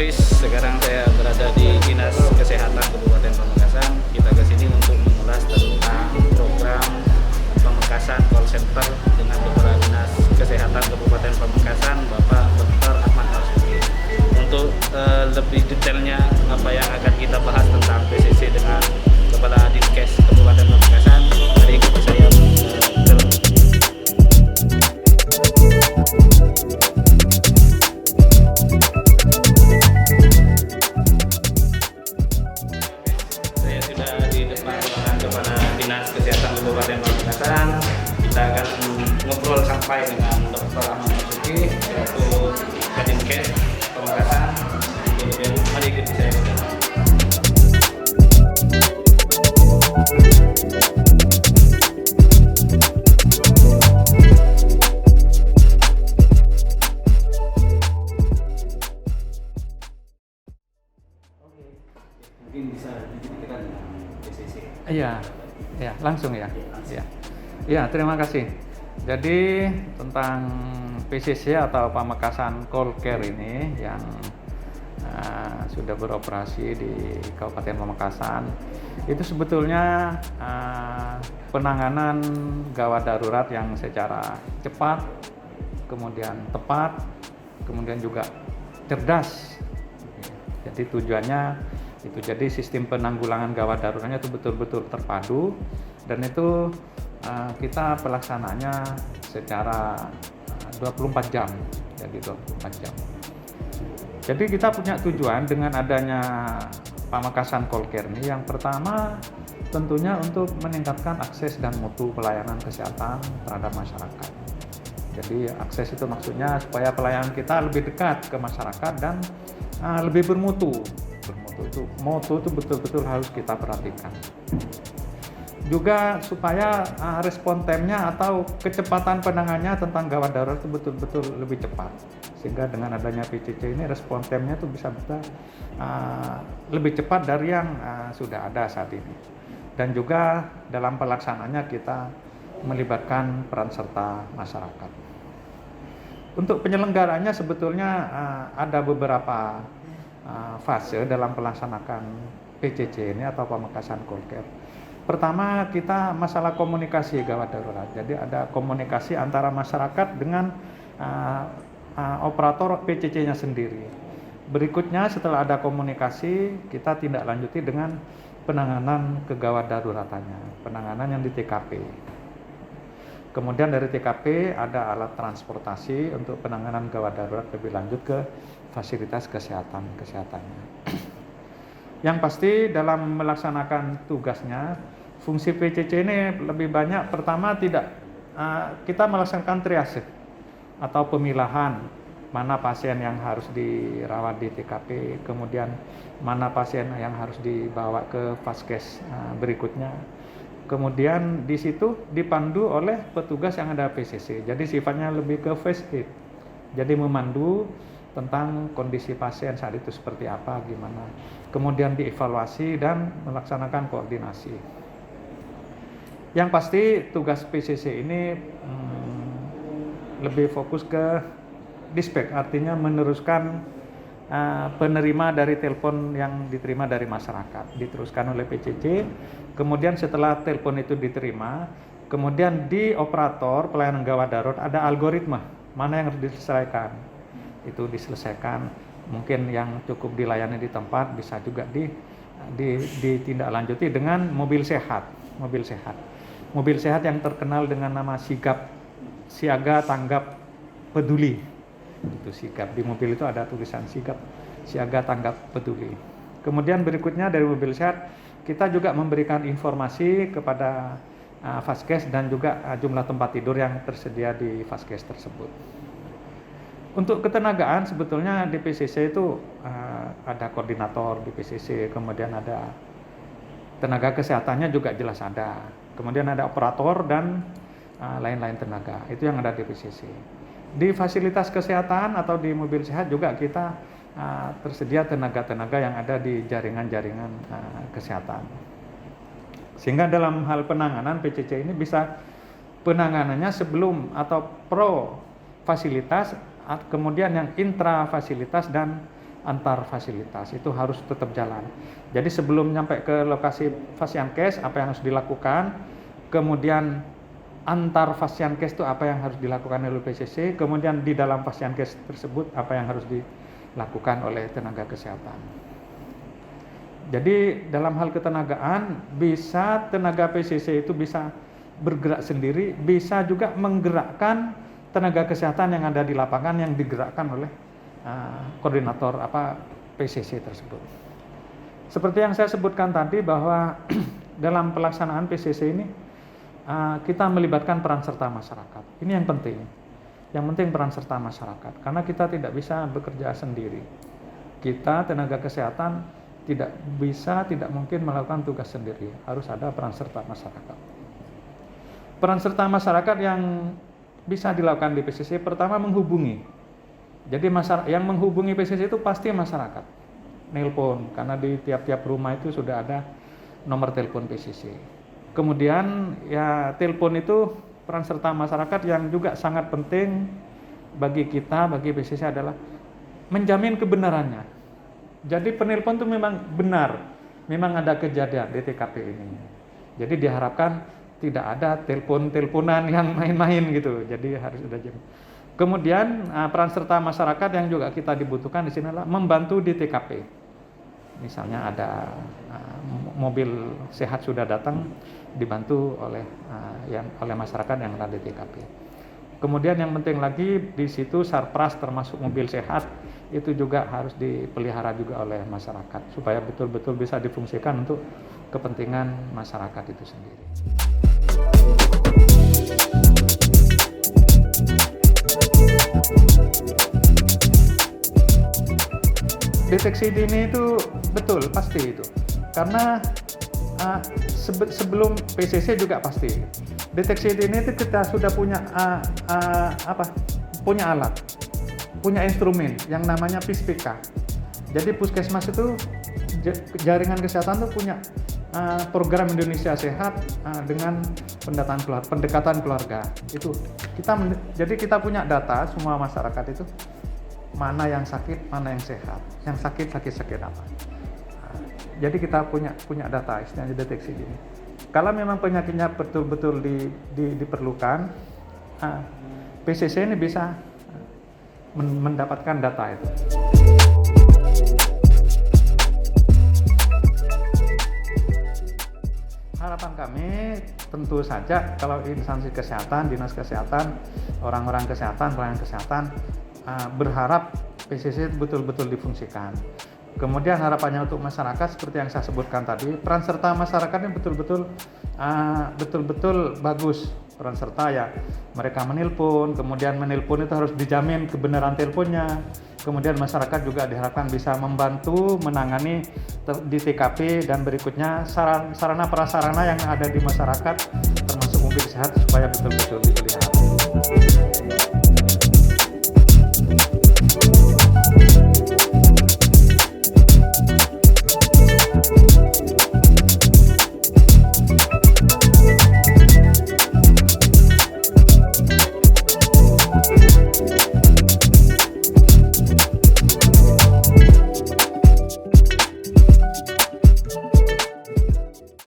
Hafiz. Sekarang saya berada di Dinas Kesehatan Kabupaten Pamekasan. Kita ke sini untuk mengulas tentang program Pamekasan Call Center dengan Kepala Dinas Kesehatan Kabupaten Pamekasan, Bapak Dr. Ahmad Marzuki. Untuk lebih detailnya apa yang akan kita bahas tentang PCC dengan Kepala Dinkes Kabupaten Pamekasan, mari ikuti saya ke Kesehatan Kabupaten Pamekasan. Kita akan ngobrol sampai dengan Dr. Ahmad Marzuki yaitu Kadinkes Pamekasan. Kemudian mari ikuti saya. Mungkin bisa diceritakan dengan PCC. Iya, langsung ya. Iya, terima kasih. Jadi tentang PCC atau Pamekasan Call Care ini yang sudah beroperasi di Kabupaten Pamekasan, itu sebetulnya penanganan gawat darurat yang secara cepat, kemudian tepat, kemudian juga cerdas. Jadi tujuannya itu, jadi sistem penanggulangan gawat daruratnya itu betul-betul terpadu, dan itu kita pelaksananya secara 24 jam. Jadi 24 jam. Jadi kita punya tujuan dengan adanya Pamekasan Call Care ini, yang pertama tentunya untuk meningkatkan akses dan mutu pelayanan kesehatan terhadap masyarakat. Jadi akses itu maksudnya supaya pelayanan kita lebih dekat ke masyarakat dan lebih bermutu. Mutu itu betul-betul harus kita perhatikan. Juga supaya respon time-nya atau kecepatan penanganannya tentang gawat darurat itu betul-betul lebih cepat. Sehingga dengan adanya PCC ini respon time-nya itu bisa lebih cepat dari yang sudah ada saat ini. Dan juga dalam pelaksanaannya kita melibatkan peran serta masyarakat. Untuk penyelenggaranya sebetulnya ada beberapa fase dalam melaksanakan PCC ini atau Pamekasan Call Care. Pertama, kita masalah komunikasi gawat darurat. Jadi ada komunikasi antara masyarakat dengan operator PCC-nya sendiri. Berikutnya setelah ada komunikasi, kita tindak lanjuti dengan penanganan kegawat daruratannya, penanganan yang di TKP. Kemudian dari TKP ada alat transportasi untuk penanganan gawat darurat lebih lanjut ke fasilitas kesehatannya. Yang pasti dalam melaksanakan tugasnya, fungsi PCC ini lebih banyak, pertama kita melaksanakan triase atau pemilahan mana pasien yang harus dirawat di TKP, kemudian mana pasien yang harus dibawa ke Vaskes berikutnya. Kemudian di situ dipandu oleh petugas yang ada PCC. Jadi sifatnya lebih ke first aid. Jadi memandu tentang kondisi pasien saat itu seperti apa, gimana. Kemudian dievaluasi dan melaksanakan koordinasi. Yang pasti tugas PCC ini lebih fokus ke dispatch, artinya meneruskan penerima dari telepon yang diterima dari masyarakat, diteruskan oleh PCC. Kemudian setelah telepon itu diterima, kemudian di operator pelayanan gawat darurat ada algoritma mana yang harus diselesaikan. Itu diselesaikan, mungkin yang cukup dilayani di tempat bisa juga ditindaklanjuti dengan mobil sehat. Mobil sehat yang terkenal dengan nama sigap, siaga tanggap peduli. Itu sigap, di mobil itu ada tulisan sigap, siaga tanggap peduli. Kemudian berikutnya dari mobil sehat kita juga memberikan informasi kepada Vaskes dan juga jumlah tempat tidur yang tersedia di Vaskes tersebut. Untuk ketenagaan sebetulnya di PCC itu ada koordinator di PCC, kemudian ada tenaga kesehatannya juga jelas ada, kemudian ada operator dan lain-lain tenaga, itu yang ada di PCC. Di fasilitas kesehatan atau di mobil sehat juga kita tersedia tenaga-tenaga yang ada di jaringan-jaringan kesehatan. Sehingga dalam hal penanganan PCC ini bisa penanganannya sebelum atau pro fasilitas, kemudian yang intra fasilitas dan antar fasilitas itu harus tetap jalan. Jadi sebelum nyampe ke lokasi Fasiankes apa yang harus dilakukan, kemudian antar Fasiankes itu apa yang harus dilakukan oleh PCC, kemudian di dalam Fasiankes tersebut apa yang harus dilakukan oleh tenaga kesehatan. Jadi dalam hal ketenagaan bisa tenaga PCC itu bisa bergerak sendiri, bisa juga menggerakkan tenaga kesehatan yang ada di lapangan yang digerakkan oleh koordinator PCC tersebut. Seperti yang saya sebutkan tadi bahwa dalam pelaksanaan PCC ini kita melibatkan peran serta masyarakat. Ini yang penting. Yang penting peran serta masyarakat karena kita tidak bisa bekerja sendiri. Kita tenaga kesehatan tidak mungkin melakukan tugas sendiri. Harus ada peran serta masyarakat. Peran serta masyarakat yang bisa dilakukan di PCC pertama menghubungi. Jadi yang menghubungi PCC itu pasti masyarakat. Nelpon karena di tiap-tiap rumah itu sudah ada nomor telepon PCC. Kemudian ya telepon itu peran serta masyarakat yang juga sangat penting bagi kita, bagi PCC adalah menjamin kebenarannya. Jadi penelpon itu memang benar, memang ada kejadian di TKP ini. Jadi diharapkan tidak ada teleponan yang main-main gitu. Jadi harus ada jam. Kemudian peran serta masyarakat yang juga kita dibutuhkan di sini adalah membantu di TKP. Misalnya ada mobil sehat sudah datang dibantu oleh masyarakat yang ada di TKP. Kemudian yang penting lagi di situ sarpras termasuk mobil sehat itu juga harus dipelihara juga oleh masyarakat supaya betul-betul bisa difungsikan untuk kepentingan masyarakat itu sendiri. Deteksi dini itu betul pasti itu karena sebelum PCC juga pasti deteksi dini itu kita sudah punya punya alat, punya instrumen yang namanya PISPK. Jadi puskesmas itu jaringan kesehatan itu punya program Indonesia Sehat dengan pendekatan keluarga itu jadi kita punya data semua masyarakat itu mana yang sakit, mana yang sehat, yang sakit apa. Jadi kita punya data istilahnya deteksi dini. Kalau memang penyakitnya betul-betul diperlukan, PCC ini bisa mendapatkan data itu. Harapan kami tentu saja kalau instansi kesehatan, dinas kesehatan, orang-orang kesehatan, pelayanan kesehatan berharap PCC batul-betul difungsikan. Kemudian harapannya untuk masyarakat seperti yang saya sebutkan tadi, peran serta masyarakatnya betul-betul bagus. Peran serta ya mereka menelpon, kemudian menelpon itu harus dijamin kebenaran teleponnya. Kemudian masyarakat juga diharapkan bisa membantu menangani di TKP dan berikutnya sarana prasarana yang ada di masyarakat termasuk mobil sehat supaya betul-betul dipelihara.